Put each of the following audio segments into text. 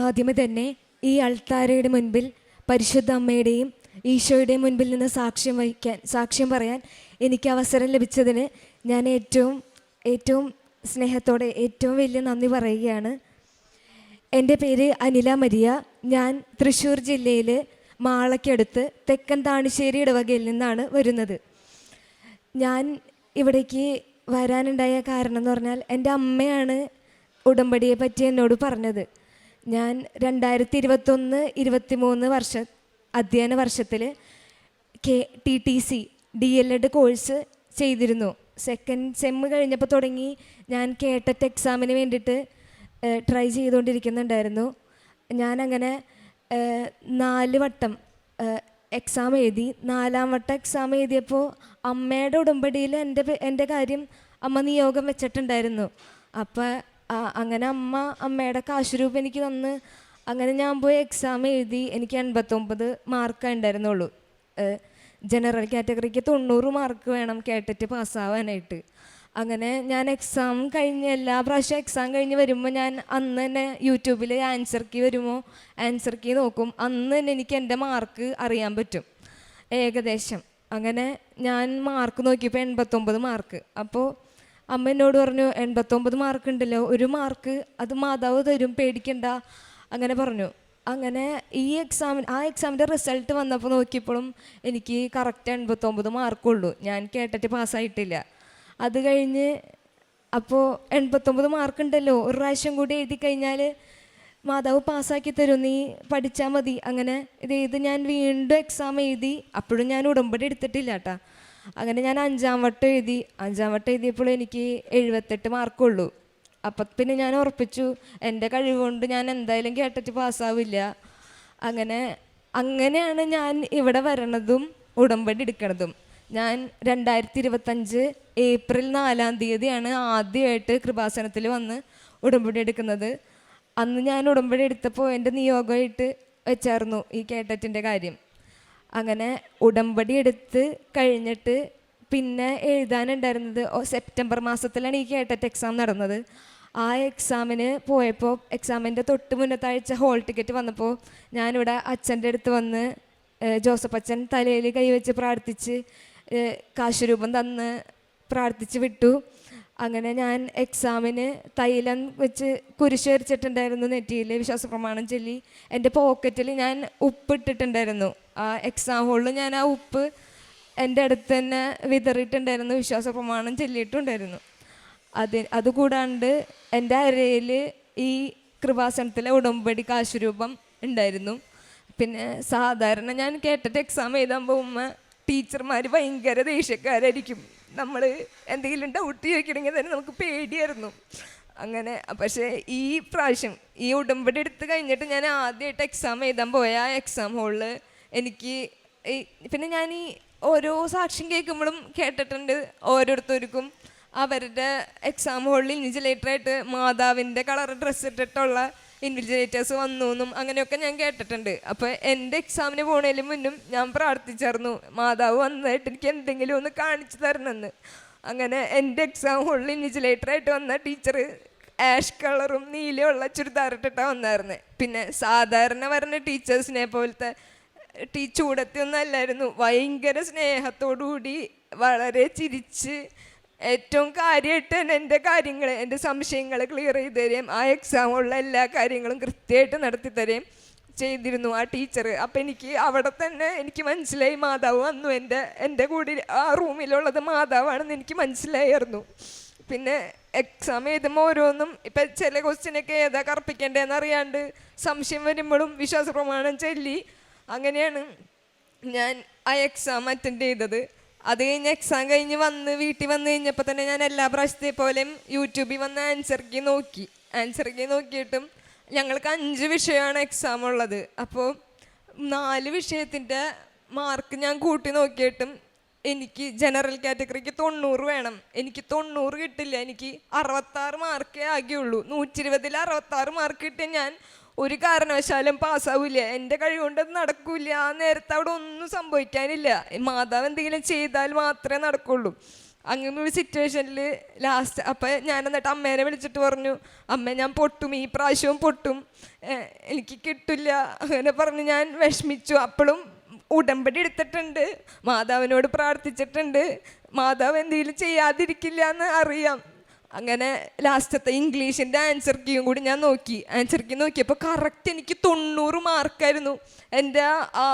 ആദ്യമേ തന്നെ ഈ അൾത്താരയുടെ മുൻപിൽ പരിശുദ്ധ അമ്മയുടെയും ഈശോയുടെയും മുൻപിൽ നിന്ന് സാക്ഷ്യം പറയാൻ എനിക്ക് അവസരം ലഭിച്ചതിന് ഞാൻ ഏറ്റവും സ്നേഹത്തോടെ ഏറ്റവും വലിയ നന്ദി പറയുകയാണ്. എൻ്റെ പേര് അനില മരിയ. ഞാൻ തൃശ്ശൂർ ജില്ലയിൽ മാളയ്ക്കടുത്ത് തെക്കൻ താണിശ്ശേരി ഇടവകയിൽ നിന്നാണ് വരുന്നത്. ഞാൻ ഇവിടേക്ക് വരാനുണ്ടായ കാരണം എന്ന് പറഞ്ഞാൽ എൻ്റെ അമ്മയാണ് ഉടമ്പടിയെ പറ്റി എന്നോട് പറഞ്ഞത്. ഞാൻ 2021-23 അധ്യയന വർഷത്തിൽ TTC DLED കോഴ്സ് ചെയ്തിരുന്നു. സെക്കൻഡ് സെമ്മ് കഴിഞ്ഞപ്പോൾ തുടങ്ങി ഞാൻ കേട്ടറ്റ് എക്സാമിന് വേണ്ടിയിട്ട് ട്രൈ ചെയ്തുകൊണ്ടിരിക്കുന്നുണ്ടായിരുന്നു. ഞാനങ്ങനെ 4 വട്ടം എക്സാം എഴുതി. 4ാം വട്ടം എക്സാം എഴുതിയപ്പോൾ അമ്മയുടെ ഉടമ്പടിയിൽ എൻ്റെ കാര്യം അമ്മ നിയോഗം വെച്ചിട്ടുണ്ടായിരുന്നു. അപ്പോൾ അങ്ങനെ അമ്മയുടെ കാശ് രൂപ എനിക്ക് തന്ന് അങ്ങനെ ഞാൻ പോയി എക്സാം എഴുതി. എനിക്ക് 89 മാർക്കേ ഉണ്ടായിരുന്നുള്ളൂ. ജനറൽ കാറ്റഗറിക്ക് 90 മാർക്ക് വേണം കേട്ടിട്ട് പാസ്സാവാനായിട്ട്. അങ്ങനെ ഞാൻ എക്സാം കഴിഞ്ഞ് എല്ലാ പ്രാവശ്യം എക്സാം കഴിഞ്ഞ് വരുമ്പോൾ ഞാൻ അന്ന് തന്നെ യൂട്യൂബിൽ ആൻസർ കീ വരുമോ ആൻസർ കീ നോക്കും. അന്ന് തന്നെ എനിക്ക് എൻ്റെ മാർക്ക് അറിയാൻ പറ്റും ഏകദേശം. അങ്ങനെ ഞാൻ മാർക്ക് നോക്കിയപ്പോൾ 89 മാർക്ക്. അപ്പോൾ അമ്മ എന്നോട് പറഞ്ഞു, 89 മാർക്ക് ഉണ്ടല്ലോ, 1 മാർക്ക് അത് മാതാവ് തരും, പേടിക്കണ്ട അങ്ങനെ പറഞ്ഞു. അങ്ങനെ ആ എക്സാമിൻ്റെ റിസൾട്ട് വന്നപ്പോൾ നോക്കിയപ്പോഴും എനിക്ക് കറക്റ്റ് 89 മാർക്കുള്ളൂ. ഞാൻ കേട്ടിട്ട് പാസ്സായിട്ടില്ല. അത് കഴിഞ്ഞ് അപ്പോൾ 89 മാർക്കുണ്ടല്ലോ, ഒരു പ്രാവശ്യം കൂടി എഴുതി കഴിഞ്ഞാൽ മാതാവ് പാസ്സാക്കി തരും, നീ പഠിച്ചാൽ മതി. അങ്ങനെ ഇത് ഞാൻ വീണ്ടും എക്സാം എഴുതി. അപ്പോഴും ഞാൻ ഉടമ്പടി എടുത്തിട്ടില്ല കേട്ടോ. അങ്ങനെ ഞാൻ 5ാം വട്ടം എഴുതി. 5ാം വട്ടം എഴുതിയപ്പോൾ എനിക്ക് 78 മാർക്കുള്ളൂ. അപ്പം പിന്നെ ഞാൻ ഉറപ്പിച്ചു എൻ്റെ കഴിവുകൊണ്ട് ഞാൻ എന്തായാലും കേട്ടിട്ട് പാസ്സാവില്ല. അങ്ങനെയാണ് ഞാൻ ഇവിടെ വരണതും ഉടമ്പടി എടുക്കണതും. ഞാൻ 2025 ഏപ്രിൽ 4-ാം തീയതിയാണ് ആദ്യമായിട്ട് കൃപാസനത്തിൽ വന്ന് ഉടമ്പടി എടുക്കുന്നത്. അന്ന് ഞാൻ ഉടമ്പടി എടുത്തപ്പോൾ എൻ്റെ നിയോഗമായിട്ട് വെച്ചായിരുന്നു ഈ കേട്ടറ്റിൻ്റെ കാര്യം. അങ്ങനെ ഉടമ്പടി എടുത്ത് കഴിഞ്ഞിട്ട് പിന്നെ എഴുതാനുണ്ടായിരുന്നത് സെപ്റ്റംബർ മാസത്തിലാണ് ഈ കേട്ടറ്റ് എക്സാം നടന്നത്. ആ എക്സാമിന് പോയപ്പോൾ എക്സാമിൻ്റെ തൊട്ട് മുന്നത്തെ ആഴ്ച ഹോൾ ടിക്കറ്റ് വന്നപ്പോൾ ഞാനിവിടെ അച്ഛൻ്റെ അടുത്ത് വന്ന് ജോസഫ് അച്ഛൻ തലയിൽ കൈവച്ച് പ്രാർത്ഥിച്ച് കാശുരൂപം തന്ന് പ്രാർത്ഥിച്ച് വിട്ടു. അങ്ങനെ ഞാൻ എക്സാമിന് തൈലം വെച്ച് കുരിശ് വരച്ചിട്ടുണ്ടായിരുന്നു നെറ്റിയിൽ, വിശ്വാസപ്രമാണം ചൊല്ലി. എൻ്റെ പോക്കറ്റിൽ ഞാൻ ഉപ്പ് ഇട്ടിട്ടുണ്ടായിരുന്നു. ആ എക്സാം ഹോളിൽ ഞാൻ ആ ഉപ്പ് എൻ്റെ അടുത്ത് തന്നെ വിതറിയിട്ടുണ്ടായിരുന്നു, വിശ്വാസപ്രമാണം ചൊല്ലിയിട്ടുണ്ടായിരുന്നു. അതുകൂടാണ്ട് എൻ്റെ അരയിൽ ഈ കൃപാസനത്തിലെ ഉടമ്പടി കാശുരൂപം ഉണ്ടായിരുന്നു. പിന്നെ സാധാരണ ഞാൻ കേട്ടിട്ട് എക്സാം എഴുതാൻ പോകുമ്പോൾ ടീച്ചർമാർ ഭയങ്കര ദേഷ്യക്കാരായിരിക്കും. നമ്മൾ എന്തെങ്കിലും ഡൗട്ട് ചോദിക്കണമെങ്കിൽ തന്നെ നമുക്ക് പേടിയായിരുന്നു. അങ്ങനെ പക്ഷേ ഈ പ്രാവശ്യം ഈ ഉടമ്പടി എടുത്ത് കഴിഞ്ഞിട്ട് ഞാൻ ആദ്യമായിട്ട് എക്സാം എഴുതാൻ പോയ ആ എക്സാം ഹോളിൽ എനിക്ക് പിന്നെ ഞാൻ ഈ ഓരോ സാക്ഷ്യം കേൾക്കുമ്പോഴും കേട്ടിട്ടുണ്ട് ഓരോരുത്തർക്കും അവരുടെ എക്സാം ഹോളിൽ ഇൻവിജിലേറ്ററായിട്ട് മാതാവിൻ്റെ കളർ ഡ്രസ്സ് ഇട്ടിട്ടുള്ള ഇൻവിജിലേറ്റേഴ്സ് വന്നു എന്നും അങ്ങനെയൊക്കെ ഞാൻ കേട്ടിട്ടുണ്ട്. അപ്പോൾ എൻ്റെ എക്സാമിന് പോണതിന് മുന്നും ഞാൻ പ്രാർത്ഥിച്ചായിരുന്നു മാതാവ് വന്നതായിട്ട് എനിക്ക് എന്തെങ്കിലും ഒന്ന് കാണിച്ചു തരണമെന്ന്. അങ്ങനെ എൻ്റെ എക്സാം ഹോളിൽ ഇൻവിജിലേറ്ററായിട്ട് വന്ന ടീച്ചർ ആഷ് കളറും നീലയുള്ള ചുരിദാറിട്ടിട്ടാണ് വന്നായിരുന്നത്. പിന്നെ സാധാരണ വരുന്ന ടീച്ചേഴ്സിനെ പോലത്തെ ചൂടത്തിയൊന്നും അല്ലായിരുന്നു. ഭയങ്കര സ്നേഹത്തോടുകൂടി വളരെ ചിരിച്ച് ഏറ്റവും കാര്യമായിട്ട് തന്നെ എൻ്റെ കാര്യങ്ങൾ, എൻ്റെ സംശയങ്ങൾ ക്ലിയർ ചെയ്ത് തരുകയും ആ എക്സാമുള്ള എല്ലാ കാര്യങ്ങളും കൃത്യമായിട്ട് നടത്തി തരുകയും ചെയ്തിരുന്നു ആ ടീച്ചർ. അപ്പം എനിക്ക് അവിടെ തന്നെ എനിക്ക് മനസ്സിലായി മാതാവ് വന്നു, എൻ്റെ കൂടെ ആ റൂമിലുള്ളത് മാതാവാണെന്ന് എനിക്ക് മനസ്സിലായിരുന്നു. പിന്നെ എക്സാം എഴുതുമ്പോൾ ഓരോന്നും ഇപ്പം ചില ക്വസ്റ്റ്യനൊക്കെ ഏതാ കറുപ്പിക്കേണ്ടതെന്ന് അറിയാണ്ട് സംശയം വരുമ്പോഴും വിശ്വാസപ്രമാണം ചൊല്ലി അങ്ങനെയാണ് ഞാൻ ആ എക്സാം അറ്റൻഡ് ചെയ്തത്. അത് കഴിഞ്ഞ് എക്സാം കഴിഞ്ഞ് വീട്ടിൽ വന്നു കഴിഞ്ഞപ്പോൾ തന്നെ ഞാൻ എല്ലാ പ്രാവശ്യത്തെ പോലെയും യൂട്യൂബിൽ വന്ന് ആൻസർ കീ നോക്കിയിട്ടും ഞങ്ങൾക്ക് 5 വിഷയമാണ് എക്സാം ഉള്ളത്. അപ്പോൾ 4 വിഷയത്തിൻ്റെ മാർക്ക് ഞാൻ കൂട്ടി നോക്കിയിട്ടും എനിക്ക് ജനറൽ കാറ്റഗറിക്ക് 90 വേണം. എനിക്ക് 90 കിട്ടില്ല. എനിക്ക് 66 മാർക്കേ ആകെയുള്ളൂ. 120-ൽ 66 മാർക്ക് കിട്ടിയ ഞാൻ ഒരു കാരണവശാലും പാസ്സാവില്ല. എൻ്റെ കഴിവുകൊണ്ടത് നടക്കില്ല. ആ നേരത്തെ അവിടെ ഒന്നും സംഭവിക്കാനില്ല. മാതാവ് എന്തെങ്കിലും ചെയ്താൽ മാത്രമേ നടക്കുള്ളൂ. അങ്ങനെ ഒരു സിറ്റുവേഷനിൽ ലാസ്റ്റ് അപ്പം ഞാൻ എന്നിട്ട് അമ്മേനെ വിളിച്ചിട്ട് പറഞ്ഞു, അമ്മ ഞാൻ പൊട്ടും, ഈ പ്രാവശ്യവും പൊട്ടും, എനിക്ക് കിട്ടില്ല അങ്ങനെ പറഞ്ഞ് ഞാൻ വിഷമിച്ചു. അപ്പോഴും ഉടമ്പടി എടുത്തിട്ടുണ്ട്, മാതാവിനോട് പ്രാർത്ഥിച്ചിട്ടുണ്ട്, മാതാവ് എന്തെങ്കിലും ചെയ്യാതിരിക്കില്ല എന്ന് അറിയാം. അങ്ങനെ ലാസ്റ്റത്തെ ഇംഗ്ലീഷിൻ്റെ ആൻസർ കീയും കൂടി ഞാൻ നോക്കി. ആൻസർ കീ നോക്കിയപ്പോൾ കറക്റ്റ് എനിക്ക് 90 മാർക്കായിരുന്നു. എൻ്റെ ആ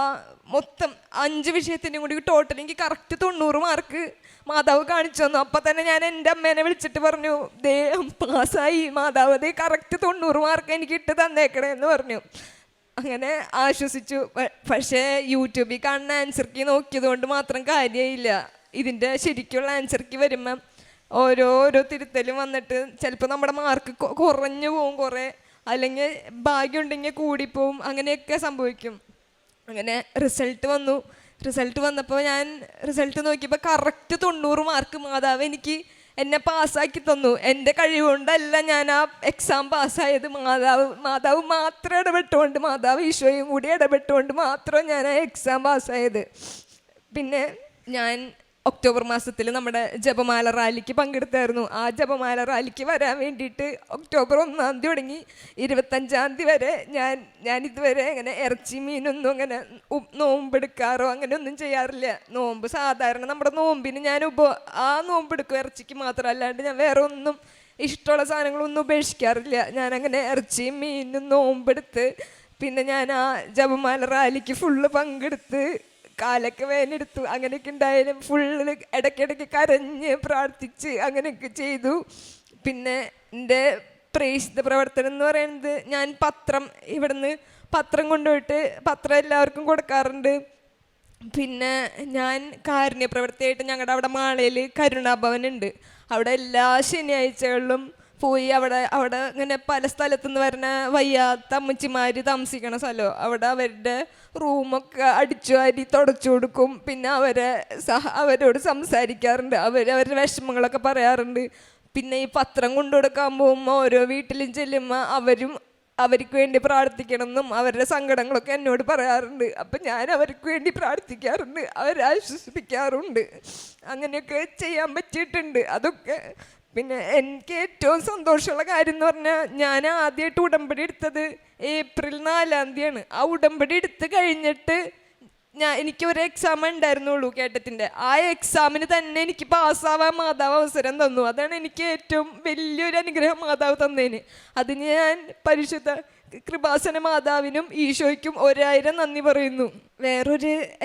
മൊത്തം 5 വിഷയത്തിൻ്റെയും കൂടി ടോട്ടൽ എനിക്ക് കറക്റ്റ് 90 മാർക്ക് മാതാവ് കാണിച്ചു തന്നു. അപ്പം തന്നെ ഞാൻ എൻ്റെ അമ്മേനെ വിളിച്ചിട്ട് പറഞ്ഞു, ദേ പാസ്സായി, മാതാവ് ദേ കറക്റ്റ് 90 മാർക്ക് എനിക്ക് ഇട്ട് തന്നേക്കണേ എന്ന് പറഞ്ഞു. അങ്ങനെ ആശ്വസിച്ചു. പക്ഷേ യൂട്യൂബിൽ കാണുന്ന ആൻസർ കീ നോക്കിയത് കൊണ്ട് മാത്രം കാര്യമില്ല. ഇതിൻ്റെ ശരിക്കുള്ള ആൻസർ കീ വരുമ്പം ഓരോ തിരുത്തലും വന്നിട്ട് ചിലപ്പോൾ നമ്മുടെ മാർക്ക് കുറഞ്ഞു പോവും, കുറേ അല്ലെങ്കിൽ ഭാഗ്യമുണ്ടെങ്കിൽ കൂടിപ്പോവും, അങ്ങനെയൊക്കെ സംഭവിക്കും. അങ്ങനെ റിസൾട്ട് വന്നപ്പോൾ ഞാൻ റിസൾട്ട് നോക്കിയപ്പോൾ കറക്റ്റ് 90 മാർക്ക് മാതാവ് എനിക്ക് എന്നെ പാസ്സാക്കി തന്നു. എൻ്റെ കഴിവുകൊണ്ടല്ല ഞാൻ ആ എക്സാം പാസ്സായത്, മാതാവ് മാത്രം ഇടപെട്ടുകൊണ്ട്, മാതാവ് ഈശോയും കൂടി ഇടപെട്ടുകൊണ്ട് മാത്രം ഞാൻ ആ എക്സാം പാസ്സായത്. പിന്നെ ഞാൻ ഒക്ടോബർ മാസത്തിൽ നമ്മുടെ ജപമാല റാലിക്ക് പങ്കെടുത്തായിരുന്നു. ആ ജപമാല റാലിക്ക് വരാൻ വേണ്ടിയിട്ട് ഒക്ടോബർ 1-ാം തീയതി തുടങ്ങി 25-ാം തീയതി വരെ ഞാൻ ഇതുവരെ അങ്ങനെ ഇറച്ചി മീനൊന്നും അങ്ങനെ നോമ്പെടുക്കാറോ അങ്ങനെ ഒന്നും ചെയ്യാറില്ല. നോമ്പ് സാധാരണ നമ്മുടെ നോമ്പിന് ഞാൻ ആ നോമ്പെടുക്കും, ഇറച്ചിക്ക് മാത്രം, അല്ലാണ്ട് ഞാൻ വേറെ ഒന്നും ഇഷ്ടമുള്ള സാധനങ്ങളൊന്നും ഉപേക്ഷിക്കാറില്ല. ഞാനങ്ങനെ ഇറച്ചിയും മീനും നോമ്പെടുത്ത് പിന്നെ ഞാൻ ആ ജപമാല റാലിക്ക് ഫുള്ള് പങ്കെടുത്ത് കാലൊക്കെ വേനെടുത്തു. അങ്ങനെയൊക്കെ ഉണ്ടായാലും ഫുള്ള് ഇടയ്ക്കിടയ്ക്ക് കരഞ്ഞ് പ്രാർത്ഥിച്ച് അങ്ങനെയൊക്കെ ചെയ്തു. പിന്നെ എൻ്റെ പ്രേക്ഷിത പ്രവർത്തനം എന്ന് പറയുന്നത്, ഞാൻ ഇവിടുന്ന് പത്രം കൊണ്ടുപോയിട്ട് പത്രം എല്ലാവർക്കും കൊടുക്കാറുണ്ട്. പിന്നെ ഞാൻ കാരുണ്യ പ്രവർത്തിയായിട്ട് ഞങ്ങളുടെ അവിടെ മാളയിൽ കരുണാഭവൻ ഉണ്ട്. അവിടെ എല്ലാ ശനിയാഴ്ചകളിലും പോയി അവിടെ ഇങ്ങനെ പല സ്ഥലത്തുനിന്ന് വരുന്ന വയ്യാത്ത അമ്മച്ചിമാർ താമസിക്കണ സ്ഥലം, അവിടെ അവരുടെ റൂമൊക്കെ അടിച്ചു വാരി തുടച്ചു കൊടുക്കും. പിന്നെ അവരോട് സംസാരിക്കാറുണ്ട്, അവരുടെ വിഷമങ്ങളൊക്കെ പറയാറുണ്ട്. പിന്നെ ഈ പത്രം കൊണ്ടുകൊടുക്കാൻ പോകുമ്പോൾ ഓരോ വീട്ടിലും ചെല്ലുമ്പോൾ അവർക്ക് വേണ്ടി പ്രാർത്ഥിക്കണമെന്നും അവരുടെ സങ്കടങ്ങളൊക്കെ എന്നോട് പറയാറുണ്ട്. അപ്പം ഞാൻ അവർക്ക് വേണ്ടി പ്രാർത്ഥിക്കാറുണ്ട്, അവരെ ആശ്വസിപ്പിക്കാറുണ്ട്. അങ്ങനെയൊക്കെ ചെയ്യാൻ പറ്റിയിട്ടുണ്ട് അതൊക്കെ. പിന്നെ എനിക്ക് ഏറ്റവും സന്തോഷമുള്ള കാര്യം എന്ന് പറഞ്ഞാൽ, ഞാൻ ആദ്യമായിട്ട് ഉടമ്പടി എടുത്തത് ഏപ്രിൽ 4-ാം തീയതിയാണ്. ആ ഉടമ്പടി എടുത്ത് കഴിഞ്ഞിട്ട് എനിക്കൊരു എക്സാം ഉണ്ടായിരുന്നുള്ളൂ കേട്ടത്തിൻ്റെ. ആ എക്സാമിന് തന്നെ എനിക്ക് പാസ്സാവാൻ മാതാവ് അവസരം തന്നു. അതാണ് എനിക്ക് ഏറ്റവും വലിയൊരു അനുഗ്രഹം മാതാവ് തന്നതിന്. അതിന് ഞാൻ പരിശുദ്ധ കൃപാസന മാതാവിനും ഈശോയ്ക്കും 1000 നന്ദി പറയുന്നു.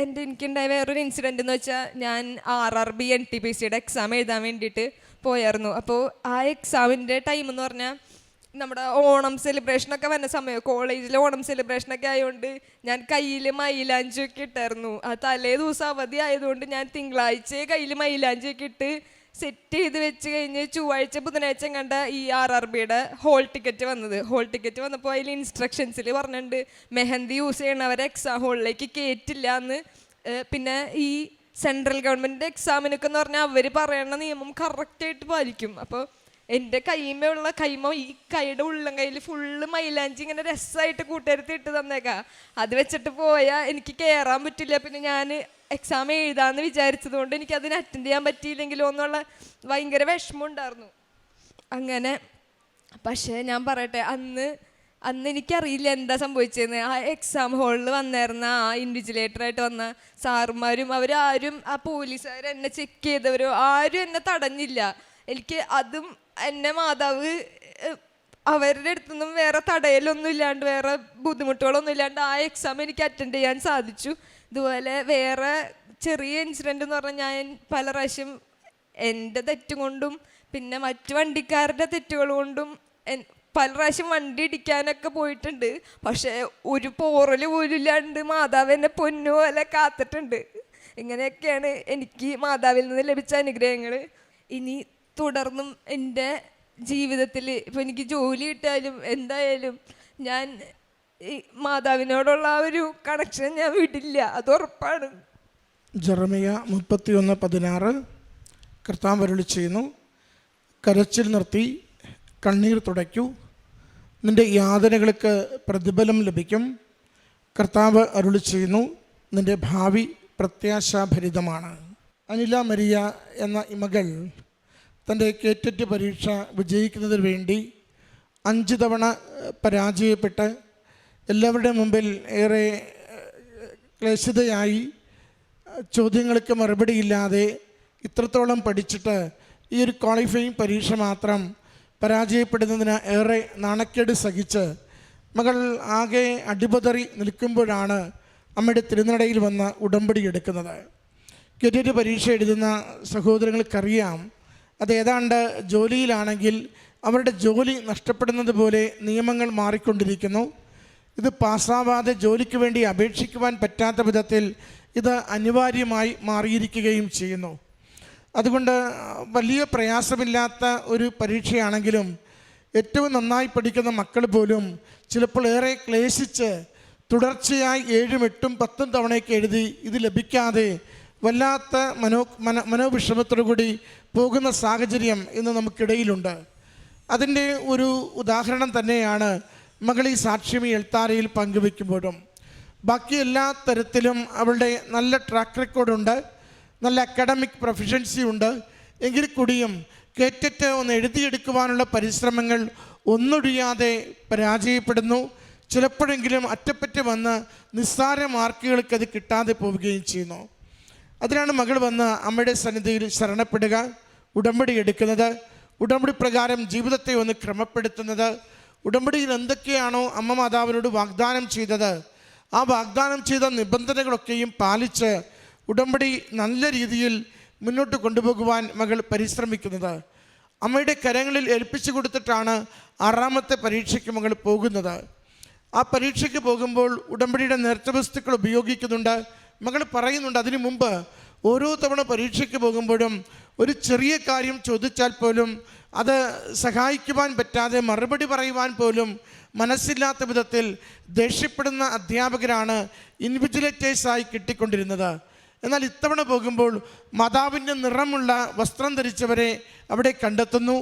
എനിക്കുണ്ടായ വേറൊരു ഇൻസിഡൻ്റ് എന്ന് വെച്ചാൽ, ഞാൻ RRB NTPCയുടെ എക്സാം എഴുതാൻ വേണ്ടിയിട്ട് പോയായിരുന്നു. അപ്പോൾ ആ എക്സാമിൻ്റെ ടൈം എന്ന് പറഞ്ഞാൽ നമ്മുടെ ഓണം സെലിബ്രേഷനൊക്കെ വന്ന സമയം, കോളേജിലെ ഓണം സെലിബ്രേഷനൊക്കെ ആയതുകൊണ്ട് ഞാൻ കയ്യിൽ മൈലാഞ്ചിയൊക്കെ ഇട്ടായിരുന്നു. ആ തലേ ദിവസം അവധി ആയതുകൊണ്ട് ഞാൻ തിങ്കളാഴ്ച കയ്യിൽ മൈലാഞ്ചിയൊക്കെ ഇട്ട് സെറ്റ് ചെയ്ത് വെച്ച് കഴിഞ്ഞ് ചൊവ്വാഴ്ച ബുധനാഴ്ച കണ്ട ഈ RRBയുടെ ഹോൾ ടിക്കറ്റ് വന്നപ്പോൾ അതിൽ ഇൻസ്ട്രക്ഷൻസിൽ പറഞ്ഞിട്ടുണ്ട്, മെഹന്തി യൂസ് ചെയ്യണവരെ എക്സാം ഹോളിലേക്ക് കയറ്റില്ല എന്ന്. പിന്നെ ഈ സെൻട്രൽ ഗവൺമെൻറ് എക്സാമിനൊക്കെ എന്ന് പറഞ്ഞാൽ അവർ പറയുന്ന നിയമം കറക്റ്റായിട്ട് പാലിക്കും. അപ്പോൾ എൻ്റെ കൈമ ഈ കൈയുടെ ഉള്ളം കയ്യിൽ ഫുള്ള് മൈലാഞ്ചി ഇങ്ങനെ രസമായിട്ട് കൂട്ടുകാരത്തി ഇട്ട് തന്നേക്കാം. അത് വെച്ചിട്ട് പോയാൽ എനിക്ക് കയറാൻ പറ്റില്ല. പിന്നെ ഞാൻ എക്സാം എഴുതാമെന്ന് വിചാരിച്ചത് കൊണ്ട് എനിക്ക് അതിന് അറ്റൻഡ് ചെയ്യാൻ പറ്റിയില്ലെങ്കിലോ എന്നുള്ള ഭയങ്കര വിഷമം ഉണ്ടായിരുന്നു. അങ്ങനെ പക്ഷേ ഞാൻ പറയട്ടെ, അന്ന് എനിക്കറിയില്ല എന്താ സംഭവിച്ചതെന്ന്. ആ എക്സാം ഹാളിൽ വന്നിരുന്ന ആ ഇൻവിജിലേറ്ററായിട്ട് വന്ന സാറുമാരും അവരാരും, ആ പോലീസുകാർ എന്നെ ചെക്ക് ചെയ്തവരോ ആരും എന്നെ തടഞ്ഞില്ല. എനിക്ക് അതും എന്നെ മാതാവ് അവരുടെ അടുത്തൊന്നും വേറെ തടയലൊന്നും ഇല്ലാണ്ട്, വേറെ ബുദ്ധിമുട്ടുകളൊന്നും ഇല്ലാണ്ട് ആ എക്സാം എനിക്ക് അറ്റൻഡ് ചെയ്യാൻ സാധിച്ചു. ഇതുപോലെ വേറെ ചെറിയ ഇൻസിഡൻ്റ് എന്ന് പറഞ്ഞാൽ, ഞാൻ പല പ്രാവശ്യം എൻ്റെ തെറ്റും കൊണ്ടും പിന്നെ മറ്റു വണ്ടിക്കാരുടെ തെറ്റുകൾ കൊണ്ടും പല പ്രാവശ്യം വണ്ടി ഇടിക്കാനൊക്കെ പോയിട്ടുണ്ട്. പക്ഷേ ഒരു പോറൽ പോലും ഇല്ലാണ്ട് മാതാവ് എന്നെ പൊന്നുപോലെ കാത്തിട്ടുണ്ട്. ഇങ്ങനെയൊക്കെയാണ് എനിക്ക് മാതാവിൽ നിന്ന് ലഭിച്ച അനുഗ്രഹങ്ങൾ. ഇനി തുടർന്നും എൻ്റെ ജീവിതത്തിൽ ഇപ്പോൾ എനിക്ക് ജോലി കിട്ടാലും എന്തായാലും ഞാൻ ഈ മാതാവിനോടുള്ള ആ ഒരു കണക്ഷൻ ഞാൻ വിടില്ല, അത് ഉറപ്പാണ്. ജെറമിയ 31:16 കർത്താവ് അരുളി ചെയ്യുന്നു, കരച്ചിൽ നിർത്തി കണ്ണീർ തുടയ്ക്കൂ, നിൻ്റെ യാതനകൾക്ക് പ്രതിഫലം ലഭിക്കും. കർത്താവ് അരുളി ചെയ്യുന്നു, നിൻ്റെ ഭാവി പ്രത്യാശാഭരിതമാണ്. അനില മരിയ എന്ന ഈ മകൾ തൻ്റെ കേറ്ററ്റ് പരീക്ഷ വിജയിക്കുന്നതിന് വേണ്ടി 5 തവണ പരാജയപ്പെട്ട് എല്ലാവരുടെ മുമ്പിൽ ഏറെ ക്ലേശിതയായി ചോദ്യങ്ങൾക്ക് മറുപടിയില്ലാതെ ഇത്രത്തോളം പഠിച്ചിട്ട് ഈ ഒരു ക്വാളിഫയിങ് പരീക്ഷ മാത്രം പരാജയപ്പെടുന്നതിന് ഏറെ നാണക്കേട് സഹിച്ച് മകൾ ആകെ അടിപതറി നിൽക്കുമ്പോഴാണ് അമ്മയുടെ തിരുനടയിൽ വന്ന് ഉടമ്പടി എടുക്കുന്നത്. കേറ്ററ്റ് പരീക്ഷ എഴുതുന്ന സഹോദരങ്ങൾക്കറിയാം, അത് ഏതാണ്ട് ജോലിയിലാണെങ്കിൽ അവരുടെ ജോലി നഷ്ടപ്പെടുന്നത് പോലെ നിയമങ്ങൾ മാറിക്കൊണ്ടിരിക്കുന്നു. ഇത് പാസ്സാവാതെ ജോലിക്ക് വേണ്ടി അപേക്ഷിക്കുവാൻ പറ്റാത്ത വിധത്തിൽ ഇത് അനിവാര്യമായി മാറിയിരിക്കുകയും ചെയ്യുന്നു. അതുകൊണ്ട് വലിയ പ്രയാസമില്ലാത്ത ഒരു പരീക്ഷയാണെങ്കിലും ഏറ്റവും നന്നായി പഠിക്കുന്ന മക്കൾ പോലും ചിലപ്പോൾ ഏറെ ക്ലേശിച്ച് തുടർച്ചയായി 7, 8, 10 തവണയൊക്കെ എഴുതി ഇത് ലഭിക്കാതെ വല്ലാത്ത മനോവിഷമത്തോടു കൂടി പോകുന്ന സാഹചര്യം ഇന്ന് നമുക്കിടയിലുണ്ട്. അതിൻ്റെ ഒരു ഉദാഹരണം തന്നെയാണ് മകൾ ഈ സാക്ഷ്യം ഈ എൽത്താരയിൽ പങ്കുവെക്കുമ്പോഴും. ബാക്കി എല്ലാ തരത്തിലും അവളുടെ നല്ല ട്രാക്ക് റെക്കോർഡുണ്ട്, നല്ല അക്കാഡമിക് പ്രൊഫഷൻസി ഉണ്ട്. എങ്കിൽ കൂടിയും കേറ്ററ്റ് ഒന്ന് എഴുതിയെടുക്കുവാനുള്ള പരിശ്രമങ്ങൾ ഒന്നൊഴിയാതെ പരാജയപ്പെടുന്നു. ചിലപ്പോഴെങ്കിലും അറ്റപ്പറ്റ വന്ന് നിസ്സാര മാർക്കുകൾക്ക് അത് കിട്ടാതെ പോവുകയും ചെയ്യുന്നു. അതിനാണ് മകൾ വന്ന് അമ്മയുടെ സന്നിധിയിൽ ശരണപ്പെടുക, ഉടമ്പടി എടുക്കുന്നത്, ഉടമ്പടി പ്രകാരം ജീവിതത്തെ ഒന്ന് ക്രമപ്പെടുത്തുന്നത്. ഉടമ്പടിയിൽ എന്തൊക്കെയാണോ അമ്മ മാതാവിനോട് വാഗ്ദാനം ചെയ്തത്, ആ വാഗ്ദാനം ചെയ്ത നിബന്ധനകളൊക്കെയും പാലിച്ച് ഉടമ്പടി നല്ല രീതിയിൽ മുന്നോട്ട് കൊണ്ടുപോകുവാൻ മകൾ പരിശ്രമിക്കുന്നത്. അമ്മയുടെ കരങ്ങളിൽ ഏൽപ്പിച്ചു കൊടുത്തിട്ടാണ് 6ാമത്തെ പരീക്ഷയ്ക്ക് മകൾ പോകുന്നത്. ആ പരീക്ഷയ്ക്ക് പോകുമ്പോൾ ഉടമ്പടിയുടെ നേർച്ച വസ്തുക്കൾ ഉപയോഗിക്കുന്നുണ്ട്. മകൾ പറയുന്നുണ്ട്, അതിനു മുമ്പ് ഓരോ തവണ പരീക്ഷയ്ക്ക് പോകുമ്പോഴും ഒരു ചെറിയ കാര്യം ചോദിച്ചാൽ പോലും അത് സഹായിക്കുവാൻ പറ്റാതെ മറുപടി പറയുവാൻ പോലും മനസ്സില്ലാത്ത വിധത്തിൽ ദേഷ്യപ്പെടുന്ന അധ്യാപകരാണ് ഇൻവിജിലേറ്റേഴ്സായി കിട്ടിക്കൊണ്ടിരുന്നത്. എന്നാൽ ഇത്തവണ പോകുമ്പോൾ മാതാവിൻ്റെ നിറമുള്ള വസ്ത്രം ധരിച്ചവരെ അവിടെ കണ്ടെത്തുന്നു.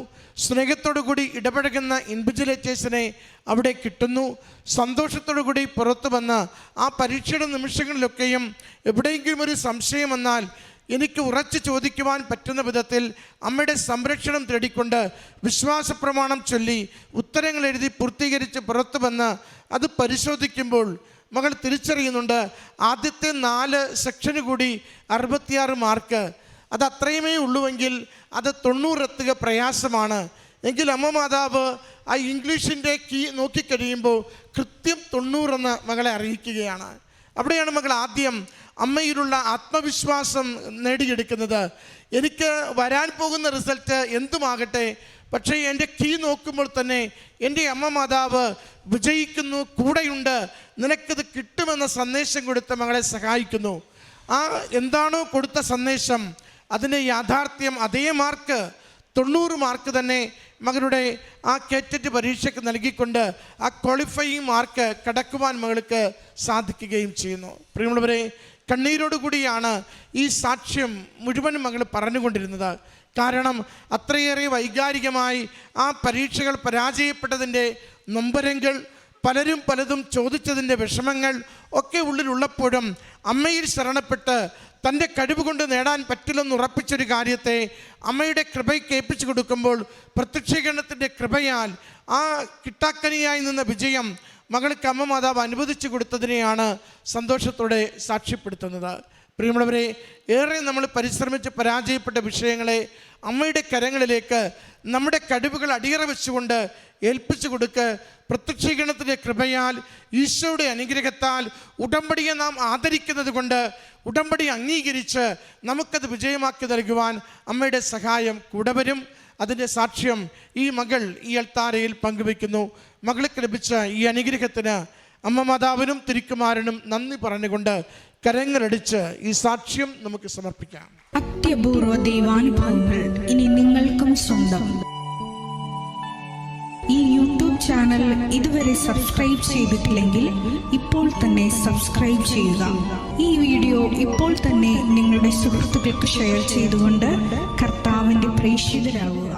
സ്നേഹത്തോടു കൂടി ഇടപഴകുന്ന ഇൻവിജിലേറ്റേഴ്സിനെ അവിടെ കിട്ടുന്നു. സന്തോഷത്തോടു കൂടി പുറത്തു വന്ന് ആ പരീക്ഷയുടെ നിമിഷങ്ങളിലൊക്കെയും എവിടെയെങ്കിലും ഒരു സംശയം വന്നാൽ എനിക്ക് ഉറച്ചു ചോദിക്കുവാൻ പറ്റുന്ന വിധത്തിൽ അമ്മയുടെ സംരക്ഷണം തേടിക്കൊണ്ട് വിശ്വാസ പ്രമാണം ചൊല്ലി ഉത്തരങ്ങൾ എഴുതി പൂർത്തീകരിച്ച് പുറത്തു വന്ന് അത് പരിശോധിക്കുമ്പോൾ മകൾ തിരിച്ചറിയുന്നുണ്ട്, ആദ്യത്തെ 4 സെക്ഷന് കൂടി 66 മാർക്ക്. അത് അത്രയുമേ ഉള്ളുവെങ്കിൽ അത് 90 എത്തുക പ്രയാസമാണ്. എങ്കിൽ അമ്മ മാതാവ് ആ ഇംഗ്ലീഷിൻ്റെ കീ നോക്കിക്കഴിയുമ്പോൾ കൃത്യം 90 എന്ന് മകളെ അറിയിക്കുകയാണ്. അവിടെയാണ് മകൾ ആദ്യം അമ്മയിലുള്ള ആത്മവിശ്വാസം നേടിയെടുക്കുന്നത്. എനിക്ക് വരാൻ പോകുന്ന റിസൾട്ട് എന്തുമാകട്ടെ, പക്ഷേ എൻ്റെ കീ നോക്കുമ്പോൾ തന്നെ എൻ്റെ അമ്മ മാതാവ് വിജയിക്കുന്നു, കൂടെയുണ്ട്, നിനക്കത് കിട്ടുമെന്ന സന്ദേശം കൊടുത്ത് മകളെ സഹായിക്കുന്നു. ആ എന്താണോ കൊടുത്ത സന്ദേശം അതിൻ്റെ യാഥാർത്ഥ്യം അതേ മാർക്ക് 90 മാർക്ക് തന്നെ മകളുടെ ആ കേറ്ററ്റ് പരീക്ഷയ്ക്ക് നൽകിക്കൊണ്ട് ആ ക്വാളിഫയിങ് മാർക്ക് കടക്കുവാൻ മകൾക്ക് സാധിക്കുകയും ചെയ്യുന്നു. പ്രിയമുള്ളവരെ, കണ്ണീരോടുകൂടിയാണ് ഈ സാക്ഷ്യം മുഴുവൻ മകൾ പറഞ്ഞുകൊണ്ടിരുന്നത്. കാരണം അത്രയേറെ വൈകാരികമായി ആ പരീക്ഷകൾ പരാജയപ്പെട്ടതിൻ്റെ നൊമ്പരങ്ങൾ, പലരും പലതും ചോദിച്ചതിൻ്റെ വിഷമങ്ങൾ ഒക്കെ ഉള്ളിലുള്ളപ്പോഴും അമ്മയിൽ ശരണപ്പെട്ട് തൻ്റെ കഴിവ് കൊണ്ട് നേടാൻ പറ്റില്ലെന്ന് ഉറപ്പിച്ചൊരു കാര്യത്തെ അമ്മയുടെ കൃപയ്ക്ക് ഏൽപ്പിച്ചു കൊടുക്കുമ്പോൾ പ്രത്യക്ഷീകരണത്തിൻ്റെ കൃപയാൽ ആ കിട്ടാക്കനിയായി നിന്ന വിജയം മകൾക്ക് അമ്മ മാതാവ് അനുവദിച്ചു കൊടുത്തതിനെയാണ് സന്തോഷത്തോടെ സാക്ഷ്യപ്പെടുത്തുന്നത്. പ്രിയമുള്ളവരെ, ഏറെ നമ്മൾ പരിശ്രമിച്ച് പരാജയപ്പെട്ട വിഷയങ്ങളെ അമ്മയുടെ കരങ്ങളിലേക്ക് നമ്മുടെ കഴിവുകൾ അടിയറ വെച്ചുകൊണ്ട് ഏൽപ്പിച്ചു കൊടുക്ക്. പ്രത്യക്ഷീകരണത്തിൻ്റെ കൃപയാൽ, ഈശോയുടെ അനുഗ്രഹത്താൽ ഉടമ്പടിയെ നാം ആദരിക്കുന്നത് കൊണ്ട് ഉടമ്പടി അംഗീകരിച്ച് നമുക്കത് വിജയമാക്കി നൽകുവാൻ അമ്മയുടെ സഹായം കൂടെ വരും. അതിൻ്റെ സാക്ഷ്യം ഈ മകൾ ഈ അൾത്താരയിൽ പങ്കുവയ്ക്കുന്നു. മകൾക്ക് ലഭിച്ച ഈ അനുഗ്രഹത്തിന് അമ്മ മാതാവിനും തിരുക്കുമാരനും നന്ദി പറഞ്ഞുകൊണ്ട് കരങ്ങളടിച്ച് ഈ സാക്ഷ്യം നമുക്ക് സമർപ്പിക്കാം. അത്യപൂർവ ദൈവാനുഭവങ്ങൾ ഇനി നിങ്ങൾക്കും സ്വന്തം. ഈ യൂട്യൂബ് ചാനൽ ഇതുവരെ സബ്സ്ക്രൈബ് ചെയ്തിട്ടില്ലെങ്കിൽ ഇപ്പോൾ തന്നെ സബ്സ്ക്രൈബ് ചെയ്യുക. ഈ വീഡിയോ ഇപ്പോൾ തന്നെ നിങ്ങളുടെ സുഹൃത്തുക്കൾക്ക് ഷെയർ ചെയ്തുകൊണ്ട് കർത്താവിൻ്റെ പ്രേക്ഷിതരാകുക.